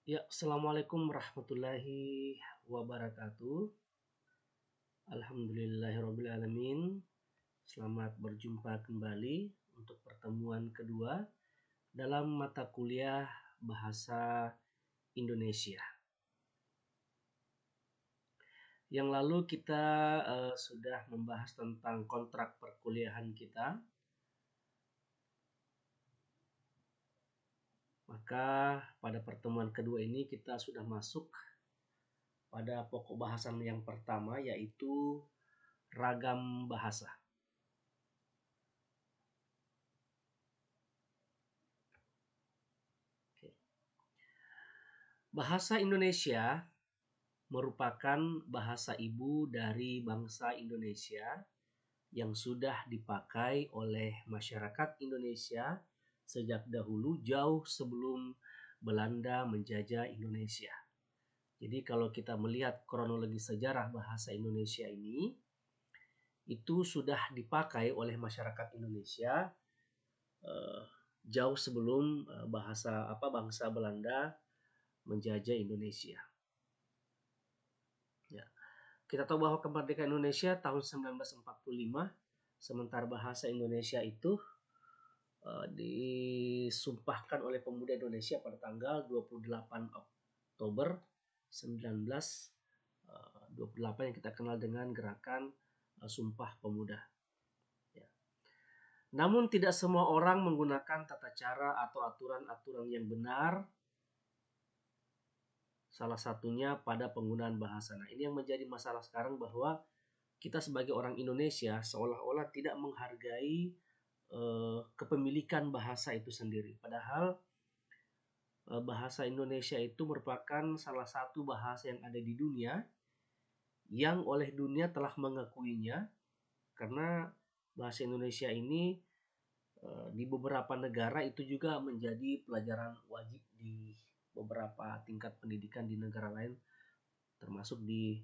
Ya, Assalamualaikum warahmatullahi wabarakatuh. Alhamdulillahirrabbilalamin. Selamat berjumpa kembali untuk pertemuan kedua dalam mata kuliah Bahasa Indonesia. Yang lalu kita sudah membahas tentang kontrak perkuliahan kita. Maka pada pertemuan kedua ini kita sudah masuk pada pokok bahasan yang pertama, yaitu ragam bahasa. Bahasa Indonesia merupakan bahasa ibu dari bangsa Indonesia yang sudah dipakai oleh masyarakat Indonesia sejak dahulu, jauh sebelum Belanda menjajah Indonesia. Jadi kalau kita melihat kronologi sejarah bahasa Indonesia ini, itu sudah dipakai oleh masyarakat Indonesia jauh sebelum bangsa Belanda menjajah Indonesia. Ya. Kita tahu bahwa kemerdekaan Indonesia tahun 1945, sementara bahasa Indonesia itu disumpahkan oleh pemuda Indonesia pada tanggal 28 Oktober 1928 yang kita kenal dengan gerakan Sumpah Pemuda. Ya. Namun tidak semua orang menggunakan tata cara atau aturan-aturan yang benar, salah satunya pada penggunaan bahasa. Nah, ini yang menjadi masalah sekarang, bahwa kita sebagai orang Indonesia seolah-olah tidak menghargai kepemilikan bahasa itu sendiri. Padahal bahasa Indonesia itu merupakan salah satu bahasa yang ada di dunia, yang oleh dunia telah mengakuinya, karena bahasa Indonesia ini di beberapa negara itu juga menjadi pelajaran wajib di beberapa tingkat pendidikan di negara lain, termasuk di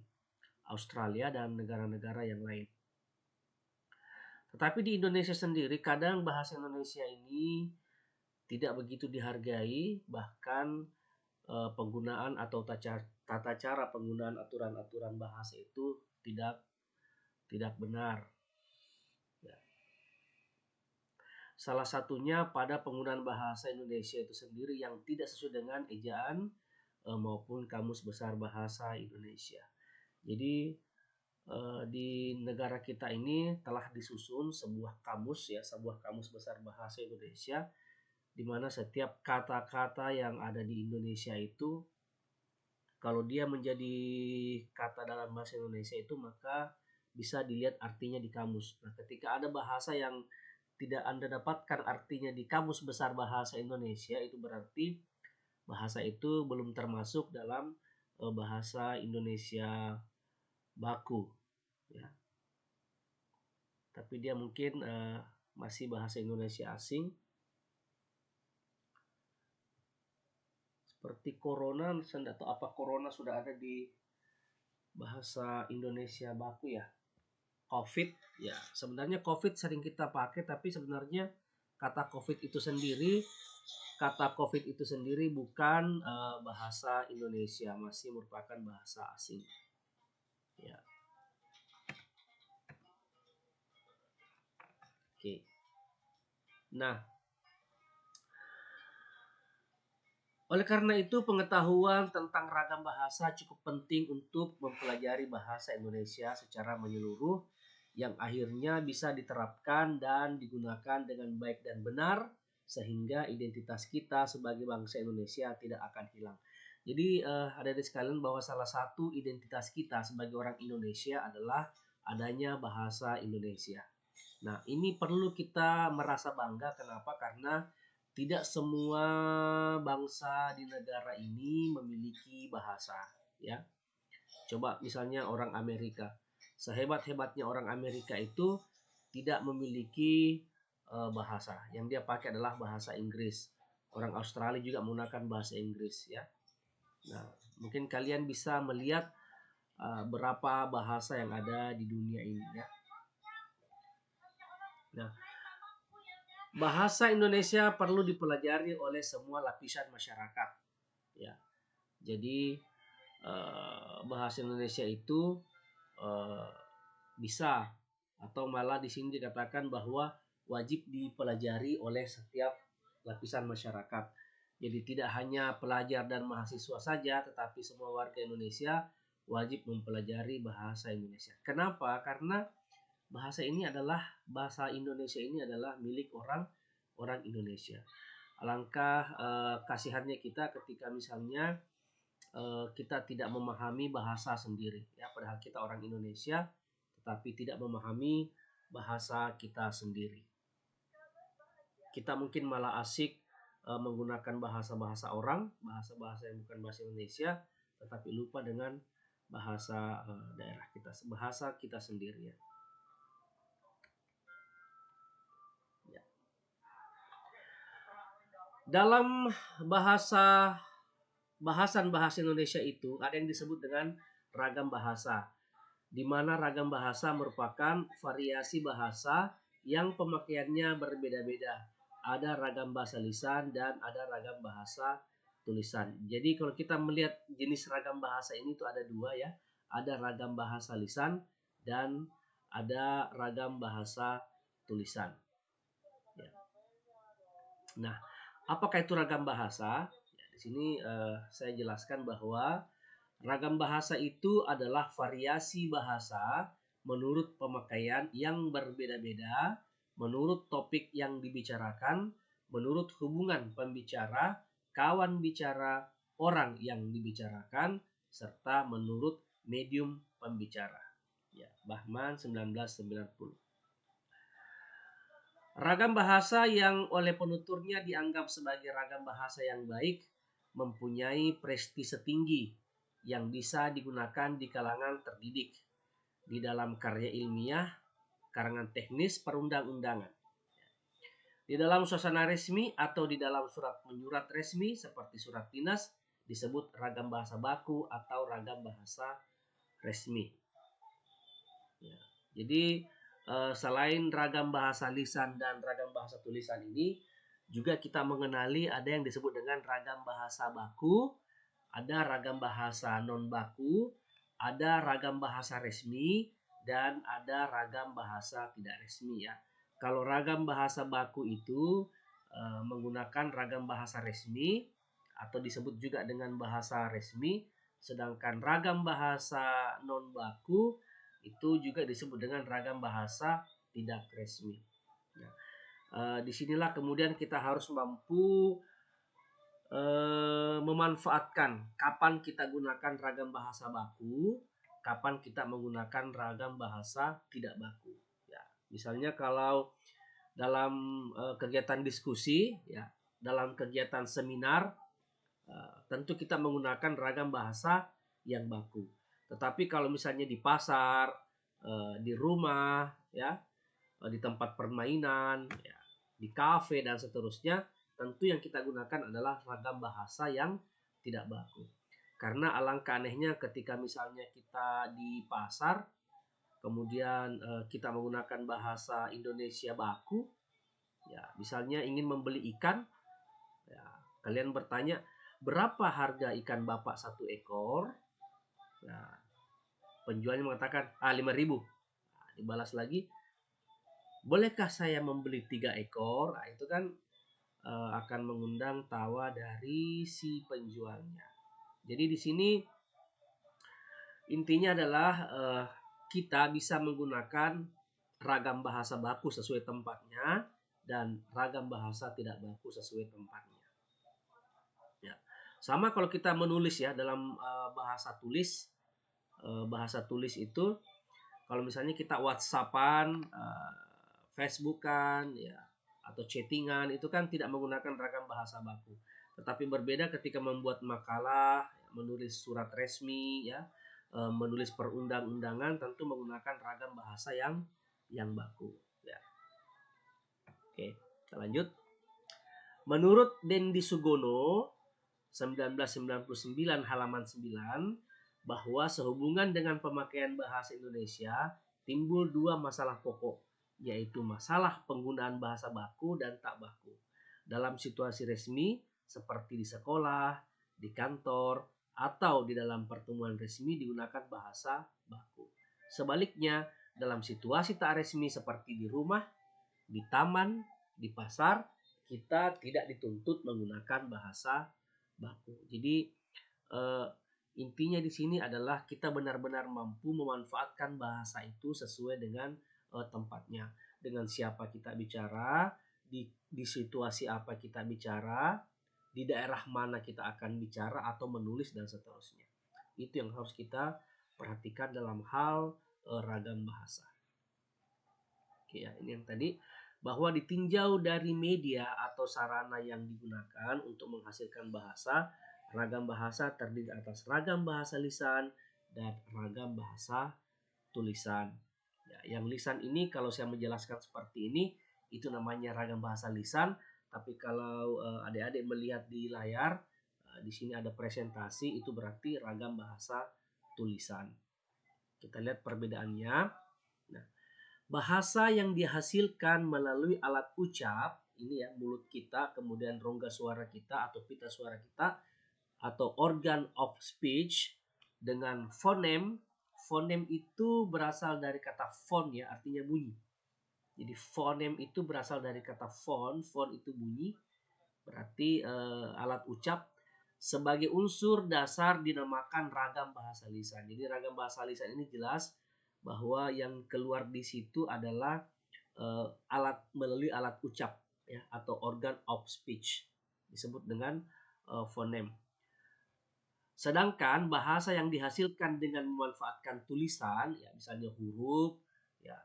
Australia dan negara-negara yang lain. Tetapi di Indonesia sendiri kadang bahasa Indonesia ini tidak begitu dihargai, bahkan penggunaan atau tata cara penggunaan aturan-aturan bahasa itu tidak benar. Ya. Salah satunya pada penggunaan bahasa Indonesia itu sendiri yang tidak sesuai dengan ejaan maupun kamus besar bahasa Indonesia. Jadi di negara kita ini telah disusun sebuah kamus besar bahasa Indonesia, di mana setiap kata-kata yang ada di Indonesia itu, kalau dia menjadi kata dalam bahasa Indonesia itu, maka bisa dilihat artinya di kamus. Nah, ketika ada bahasa yang tidak Anda dapatkan artinya di kamus besar bahasa Indonesia, itu berarti bahasa itu belum termasuk dalam bahasa Indonesia baku, ya. Tapi dia mungkin masih bahasa Indonesia asing. Seperti corona, saya tidak tahu apa corona sudah ada di bahasa Indonesia baku ya. COVID, ya sebenarnya COVID sering kita pakai, tapi sebenarnya kata COVID itu sendiri bukan bahasa Indonesia, masih merupakan bahasa asing. Ya. Oke. Nah, oleh karena itu pengetahuan tentang ragam bahasa cukup penting untuk mempelajari bahasa Indonesia secara menyeluruh, yang akhirnya bisa diterapkan dan digunakan dengan baik dan benar, sehingga identitas kita sebagai bangsa Indonesia tidak akan hilang. Jadi adik-adik sekalian, bahwa salah satu identitas kita sebagai orang Indonesia adalah adanya bahasa Indonesia. Nah, ini perlu kita merasa bangga. Kenapa? Karena tidak semua bangsa di negara ini memiliki bahasa, ya. Coba misalnya orang Amerika. Sehebat-hebatnya orang Amerika itu tidak memiliki bahasa. Yang dia pakai adalah bahasa Inggris. Orang Australia juga menggunakan bahasa Inggris, ya. Nah, mungkin kalian bisa melihat berapa bahasa yang ada di dunia ini, ya. Nah, bahasa Indonesia perlu dipelajari oleh semua lapisan masyarakat, ya. Jadi bahasa Indonesia itu bisa atau malah di sini dikatakan bahwa wajib dipelajari oleh setiap lapisan masyarakat. Jadi tidak hanya pelajar dan mahasiswa saja, tetapi semua warga Indonesia wajib mempelajari bahasa Indonesia. Kenapa? Karena bahasa Indonesia ini adalah milik orang Indonesia. Alangkah kasihannya kita ketika misalnya kita tidak memahami bahasa sendiri, ya, padahal kita orang Indonesia tetapi tidak memahami bahasa kita sendiri. Kita mungkin malah asik menggunakan bahasa-bahasa orang, bahasa-bahasa yang bukan bahasa Indonesia, tetapi lupa dengan bahasa daerah kita, bahasa kita sendiri, ya. Dalam bahasan bahasa Indonesia itu ada yang disebut dengan ragam bahasa, di mana ragam bahasa merupakan variasi bahasa yang pemakaiannya berbeda-beda. Ada ragam bahasa lisan dan ada ragam bahasa tulisan. Jadi kalau kita melihat jenis ragam bahasa ini tuh ada dua, ya. Ada ragam bahasa lisan dan ada ragam bahasa tulisan. Ya. Nah, apakah itu ragam bahasa? Ya, di sini saya jelaskan bahwa ragam bahasa itu adalah variasi bahasa menurut pemakaian yang berbeda-beda, menurut topik yang dibicarakan, menurut hubungan pembicara, kawan bicara, orang yang dibicarakan, serta menurut medium pembicara. Ya, Bahman 1990. Ragam bahasa yang oleh penuturnya dianggap sebagai ragam bahasa yang baik mempunyai prestise tinggi yang bisa digunakan di kalangan terdidik, di dalam karya ilmiah, karangan teknis perundang-undangan, di dalam suasana resmi atau di dalam surat menyurat resmi seperti surat dinas disebut ragam bahasa baku atau ragam bahasa resmi. Ya, jadi selain ragam bahasa lisan dan ragam bahasa tulisan ini, juga kita mengenali ada yang disebut dengan ragam bahasa baku, ada ragam bahasa non baku, ada ragam bahasa resmi, dan ada ragam bahasa tidak resmi, ya. Kalau ragam bahasa baku itu menggunakan ragam bahasa resmi atau disebut juga dengan bahasa resmi, sedangkan ragam bahasa non baku itu juga disebut dengan ragam bahasa tidak resmi. Nah, disinilah kemudian kita harus mampu memanfaatkan kapan kita gunakan ragam bahasa baku, kapan kita menggunakan ragam bahasa tidak baku. Ya, misalnya kalau dalam kegiatan diskusi, ya, dalam kegiatan seminar, tentu kita menggunakan ragam bahasa yang baku. Tetapi kalau misalnya di pasar, di rumah, ya, di tempat permainan, ya, di kafe dan seterusnya, tentu yang kita gunakan adalah ragam bahasa yang tidak baku. Karena alangkah anehnya ketika misalnya kita di pasar, kemudian kita menggunakan bahasa Indonesia baku, ya, misalnya ingin membeli ikan, ya, kalian bertanya, berapa harga ikan bapak satu ekor? Nah, penjualnya mengatakan 5.000. Nah, dibalas lagi, bolehkah saya membeli 3 ekor? Nah, itu kan akan mengundang tawa dari si penjualnya. Jadi di sini intinya adalah kita bisa menggunakan ragam bahasa baku sesuai tempatnya dan ragam bahasa tidak baku sesuai tempatnya. Ya. Sama kalau kita menulis, ya, dalam bahasa tulis. Bahasa tulis itu kalau misalnya kita WhatsAppan, Facebookan, ya, atau chattingan, itu kan tidak menggunakan ragam bahasa baku. Tetapi berbeda ketika membuat makalah, menulis surat resmi, ya, menulis perundang-undangan, tentu menggunakan ragam bahasa yang baku, ya. Oke, kita lanjut. Menurut Dendi Sugono 1999 halaman 9, bahwa sehubungan dengan pemakaian bahasa Indonesia timbul dua masalah pokok, yaitu masalah penggunaan bahasa baku dan tak baku dalam situasi resmi seperti di sekolah, di kantor, atau di dalam pertemuan resmi digunakan bahasa baku. Sebaliknya, dalam situasi tak resmi seperti di rumah, di taman, di pasar, kita tidak dituntut menggunakan bahasa baku. Jadi intinya di sini adalah kita benar-benar mampu memanfaatkan bahasa itu sesuai dengan tempatnya. Dengan siapa kita bicara, di situasi apa kita bicara, di daerah mana kita akan bicara atau menulis dan seterusnya. Itu yang harus kita perhatikan dalam hal ragam bahasa. Oke ya, ini yang tadi bahwa ditinjau dari media atau sarana yang digunakan untuk menghasilkan bahasa, ragam bahasa terdiri atas ragam bahasa lisan dan ragam bahasa tulisan. Ya, yang lisan ini kalau saya menjelaskan seperti ini, itu namanya ragam bahasa lisan. Tapi kalau adik-adik melihat di layar, di sini ada presentasi, itu berarti ragam bahasa tulisan. Kita lihat perbedaannya. Nah, bahasa yang dihasilkan melalui alat ucap, ini ya mulut kita, kemudian rongga suara kita atau pita suara kita, atau organ of speech dengan fonem. Fonem itu berasal dari kata fon ya, artinya bunyi. Jadi fonem itu berasal dari kata fon itu bunyi, berarti alat ucap. Sebagai unsur dasar dinamakan ragam bahasa lisan. Jadi ragam bahasa lisan ini jelas bahwa yang keluar di situ adalah melalui alat ucap ya, atau organ of speech, disebut dengan fonem. Sedangkan bahasa yang dihasilkan dengan memanfaatkan tulisan, ya misalnya huruf, ya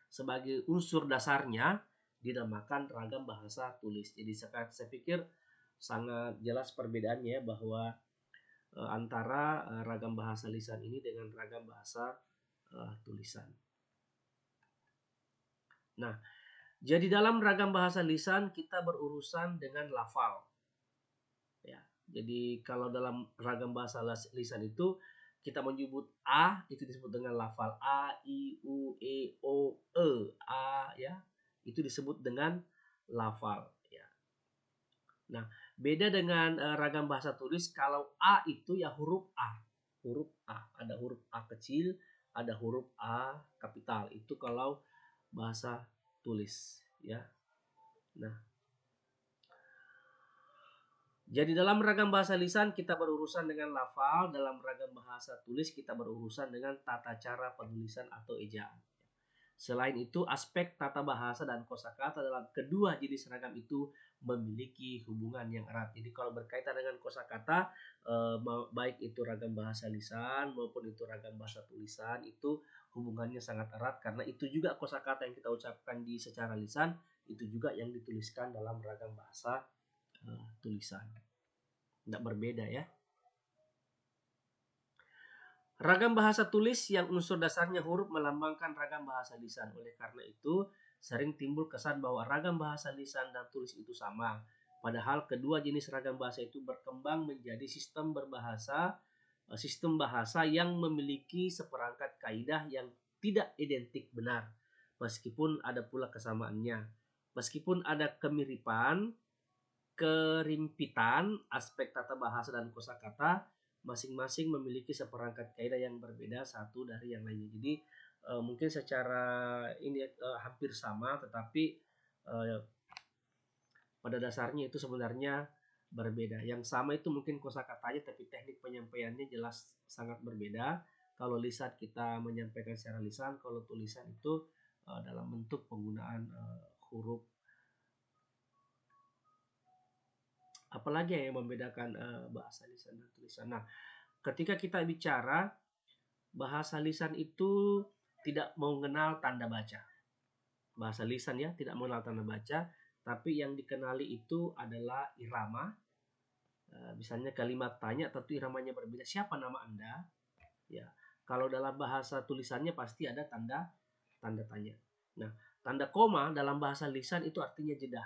sebagai unsur dasarnya dinamakan ragam bahasa tulis. Jadi saya pikir sangat jelas perbedaannya bahwa antara ragam bahasa lisan ini dengan ragam bahasa tulisan. Nah, jadi dalam ragam bahasa lisan kita berurusan dengan lafal. Ya, jadi kalau dalam ragam bahasa lisan itu kita menyebut A, itu disebut dengan lafal A, I, U, E, O, E, A ya. Itu disebut dengan lafal ya. Nah, beda dengan ragam bahasa tulis, kalau A itu ya huruf A. Huruf A, ada huruf A kecil, ada huruf A kapital. Itu kalau bahasa tulis ya. Nah, jadi dalam ragam bahasa lisan kita berurusan dengan lafal, dalam ragam bahasa tulis kita berurusan dengan tata cara penulisan atau ejaan. Selain itu, aspek tata bahasa dan kosakata dalam kedua jenis ragam itu memiliki hubungan yang erat. Jadi kalau berkaitan dengan kosakata, baik itu ragam bahasa lisan maupun itu ragam bahasa tulisan, itu hubungannya sangat erat karena itu juga kosakata yang kita ucapkan di secara lisan, itu juga yang dituliskan dalam ragam bahasa tulisan. Tidak berbeda ya. Ragam bahasa tulis yang unsur dasarnya huruf melambangkan ragam bahasa lisan. Oleh karena itu, sering timbul kesan bahwa ragam bahasa lisan dan tulis itu sama. Padahal kedua jenis ragam bahasa itu berkembang menjadi sistem bahasa yang memiliki seperangkat kaidah yang tidak identik benar. Meskipun ada pula kesamaannya. Meskipun ada kerimpitan, aspek tata bahasa dan kosakata masing-masing memiliki seperangkat kaidah yang berbeda satu dari yang lainnya. Jadi mungkin secara ini hampir sama, tetapi pada dasarnya itu sebenarnya berbeda. Yang sama itu mungkin kosakatanya, tapi teknik penyampaiannya jelas sangat berbeda. Kalau lisan kita menyampaikan secara lisan, kalau tulisan itu dalam bentuk penggunaan huruf. Apalagi yang membedakan bahasa lisan dan tulisan. Nah, ketika kita bicara bahasa lisan itu tidak mengenal tanda baca. Bahasa lisan ya tidak mengenal tanda baca, tapi yang dikenali itu adalah irama. Misalnya kalimat tanya tentu iramanya berbeda. Siapa nama Anda? Ya, kalau dalam bahasa tulisannya pasti ada tanda tanya. Nah, tanda koma dalam bahasa lisan itu artinya jeda,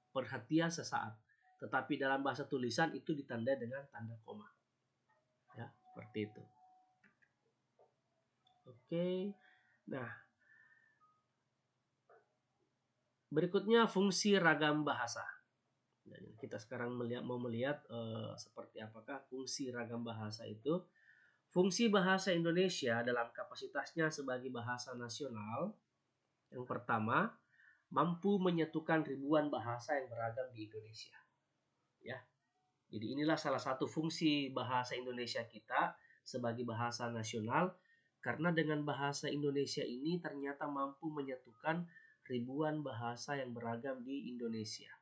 perhatian sesaat. Tetapi dalam bahasa tulisan itu ditandai dengan tanda koma. Ya, seperti itu. Oke. Nah, berikutnya fungsi ragam bahasa. Nah, kita sekarang mau melihat seperti apakah fungsi ragam bahasa itu. Fungsi bahasa Indonesia dalam kapasitasnya sebagai bahasa nasional, yang pertama, mampu menyatukan ribuan bahasa yang beragam di Indonesia. Ya, jadi inilah salah satu fungsi bahasa Indonesia kita sebagai bahasa nasional, karena dengan bahasa Indonesia ini ternyata mampu menyatukan ribuan bahasa yang beragam di Indonesia.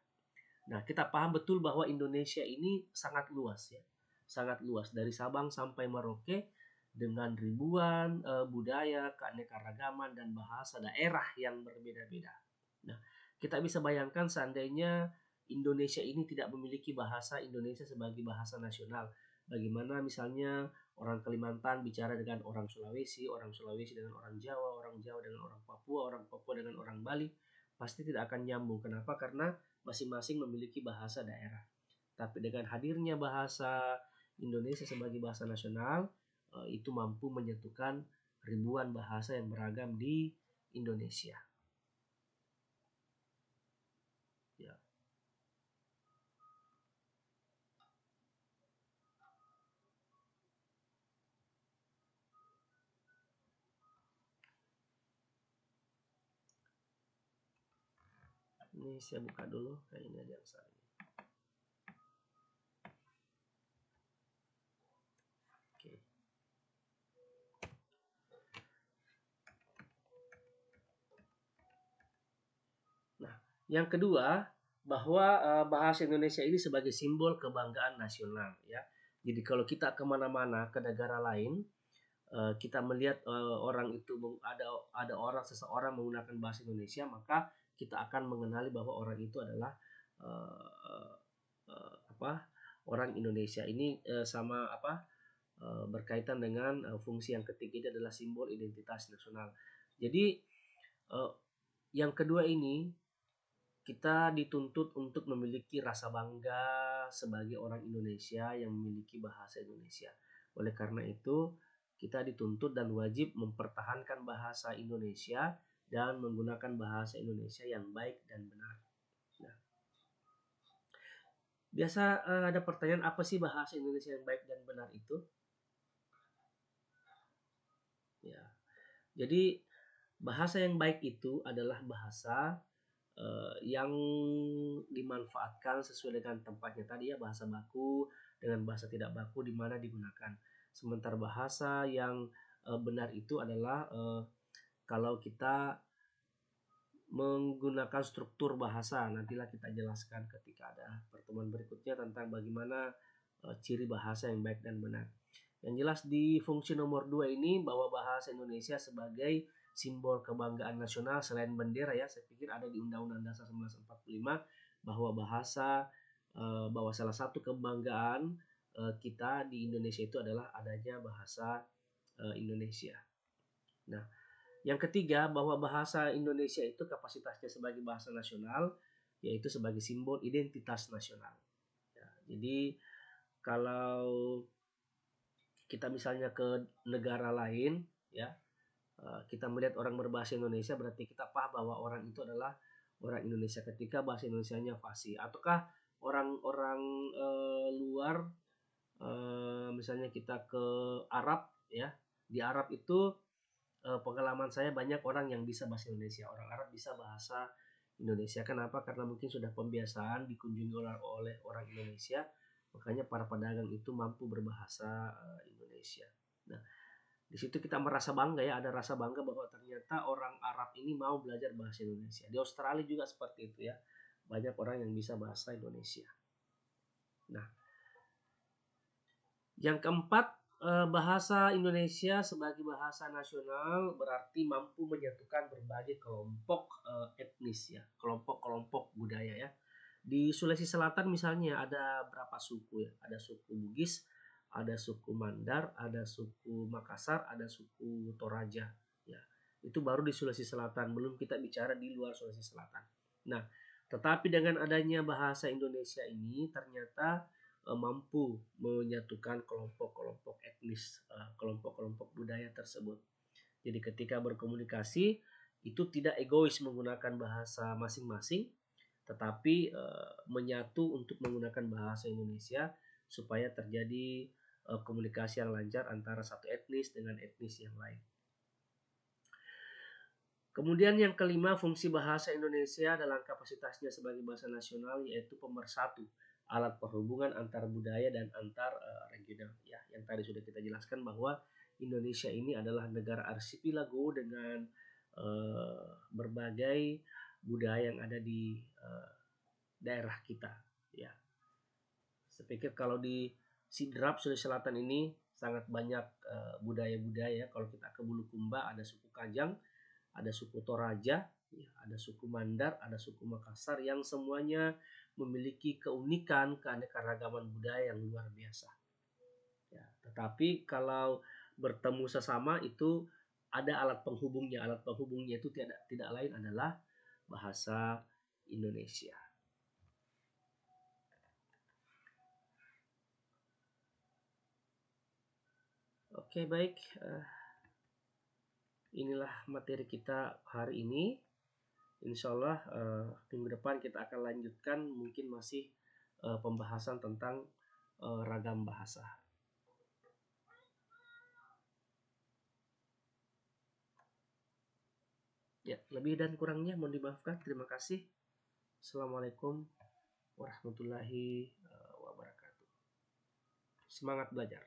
Nah, kita paham betul bahwa Indonesia ini sangat luas ya. Sangat luas dari Sabang sampai Merauke dengan ribuan budaya, keanekaragaman dan bahasa daerah yang berbeda-beda. Nah, kita bisa bayangkan seandainya Indonesia ini tidak memiliki bahasa Indonesia sebagai bahasa nasional. Bagaimana misalnya orang Kalimantan bicara dengan orang Sulawesi dengan orang Jawa dengan orang Papua dengan orang Bali, pasti tidak akan nyambung. Kenapa? Karena masing-masing memiliki bahasa daerah. Tapi dengan hadirnya bahasa Indonesia sebagai bahasa nasional, itu mampu menyatukan ribuan bahasa yang beragam di Indonesia. Ya. Ini saya buka dulu, kayaknya ada yang salah. Oke. Nah, yang kedua, bahwa bahasa Indonesia ini sebagai simbol kebanggaan nasional ya. Jadi kalau kita kemana-mana ke negara lain, kita melihat orang itu ada seseorang menggunakan bahasa Indonesia, maka kita akan mengenali bahwa orang itu adalah uh, orang Indonesia. Ini sama berkaitan dengan fungsi yang ketiga, ini adalah simbol identitas nasional. Jadi yang kedua ini, kita dituntut untuk memiliki rasa bangga sebagai orang Indonesia yang memiliki bahasa Indonesia. Oleh karena itu, kita dituntut dan wajib mempertahankan bahasa Indonesia dan menggunakan bahasa Indonesia yang baik dan benar. Nah, biasa ada pertanyaan, apa sih bahasa Indonesia yang baik dan benar itu? Ya, jadi bahasa yang baik itu adalah bahasa yang dimanfaatkan sesuai dengan tempatnya tadi ya, bahasa baku dengan bahasa tidak baku di mana digunakan. Sementara bahasa yang benar itu adalah kalau kita menggunakan struktur bahasa. Nantilah kita jelaskan ketika ada pertemuan berikutnya tentang bagaimana ciri bahasa yang baik dan benar. Yang jelas di fungsi nomor 2 ini, bahwa bahasa Indonesia sebagai simbol kebanggaan nasional selain bendera ya, saya pikir ada di Undang-Undang Dasar 1945 bahwa bahwa salah satu kebanggaan kita di Indonesia itu adalah adanya bahasa Indonesia. Nah, yang ketiga, bahwa bahasa Indonesia itu kapasitasnya sebagai bahasa nasional, yaitu sebagai simbol identitas nasional. Ya, jadi kalau kita misalnya ke negara lain ya, kita melihat orang berbahasa Indonesia, berarti kita paham bahwa orang itu adalah orang Indonesia ketika bahasa Indonesianya fasih. Ataukah orang-orang luar, misalnya kita ke Arab ya, di Arab itu pengalaman saya banyak orang yang bisa bahasa Indonesia, orang Arab bisa bahasa Indonesia. Kenapa? Karena mungkin sudah pembiasaan dikunjungi oleh orang Indonesia, makanya para pedagang itu mampu berbahasa Indonesia. Nah, di situ kita merasa bangga ya, ada rasa bangga bahwa ternyata orang Arab ini mau belajar bahasa Indonesia. Di Australia juga seperti itu ya, banyak orang yang bisa bahasa Indonesia. Nah, yang keempat, bahasa Indonesia sebagai bahasa nasional berarti mampu menyatukan berbagai kelompok etnis ya, kelompok-kelompok budaya ya. Di Sulawesi Selatan misalnya ada berapa suku ya? Ada suku Bugis, ada suku Mandar, ada suku Makassar, ada suku Toraja ya. Itu baru di Sulawesi Selatan, belum kita bicara di luar Sulawesi Selatan. Nah, tetapi dengan adanya bahasa Indonesia ini ternyata mampu menyatukan kelompok-kelompok etnis, kelompok-kelompok budaya tersebut. Jadi ketika berkomunikasi itu tidak egois menggunakan bahasa masing-masing, tetapi menyatu untuk menggunakan bahasa Indonesia supaya terjadi komunikasi yang lancar antara satu etnis dengan etnis yang lain. Kemudian yang kelima, fungsi bahasa Indonesia dalam kapasitasnya sebagai bahasa nasional yaitu pemersatu, alat perhubungan antar budaya dan antar regional. Ya, yang tadi sudah kita jelaskan bahwa Indonesia ini adalah negara arsipelago dengan berbagai budaya yang ada di daerah kita. Ya, saya pikir kalau di Sidrap Sulawesi Selatan ini sangat banyak budaya-budaya. Kalau kita ke Bulukumba ada suku Kajang, ada suku Toraja, ya, ada suku Mandar, ada suku Makassar yang semuanya memiliki keunikan, keanekaragaman budaya yang luar biasa. Ya, tetapi kalau bertemu sesama itu ada alat penghubungnya. Alat penghubungnya itu tidak lain adalah bahasa Indonesia. Oke, baik. Inilah materi kita hari ini. Insya Allah minggu depan kita akan lanjutkan mungkin masih pembahasan tentang ragam bahasa. Ya, lebih dan kurangnya mohon dimaafkan. Terima kasih. Assalamualaikum warahmatullahi wabarakatuh. Semangat belajar.